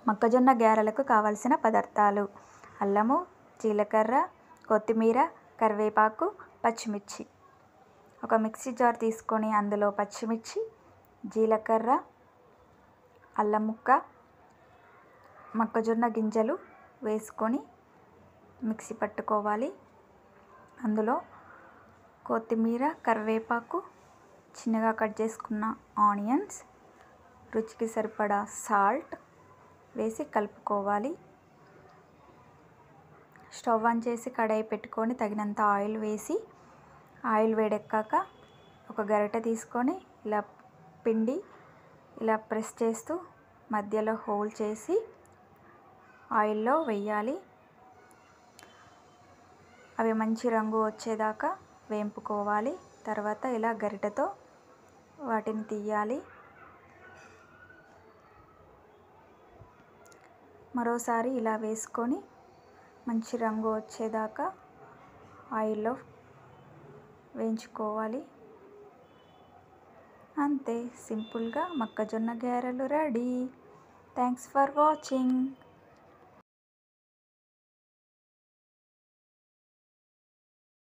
మొక్కజొన్న గారెలకు కావలసిన పదార్థాలు: అల్లము, జీలకర్ర, కొత్తిమీర, కరివేపాకు, పచ్చిమిర్చి. ఒక మిక్సీ జార్ తీసుకొని అందులో పచ్చిమిర్చి, జీలకర్ర, అల్లం ముక్క, మొక్కజొన్న గింజలు వేసుకొని మిక్సీ పట్టుకోవాలి. అందులో కొత్తిమీర, కరివేపాకు, చిన్నగా కట్ చేసుకున్న ఆనియన్స్, రుచికి సరిపడా సాల్ట్ వేసి కలుపుకోవాలి. స్టవ్ ఆన్ చేసి కడాయి పెట్టుకొని తగినంత ఆయిల్ వేసి, ఆయిల్ వేడెక్కాక ఒక గరిటె తీసుకొని ఇలా పిండి ఇలా ప్రెస్ చేస్తూ మధ్యలో హోల్ చేసి ఆయిల్లో వేయాలి. అవి మంచి రంగు వచ్చేదాకా వేంపుకోవాలి. తర్వాత ఇలా గరిటెతో వాటిని తీయాలి. మరోసారి ఇలా వేసుకొని మంచి రంగు వచ్చేదాకా ఆయిల్లో వేయించుకోవాలి. అంతే, సింపుల్గా మొక్కజొన్న గారెలు రెడీ. Thanks for watching.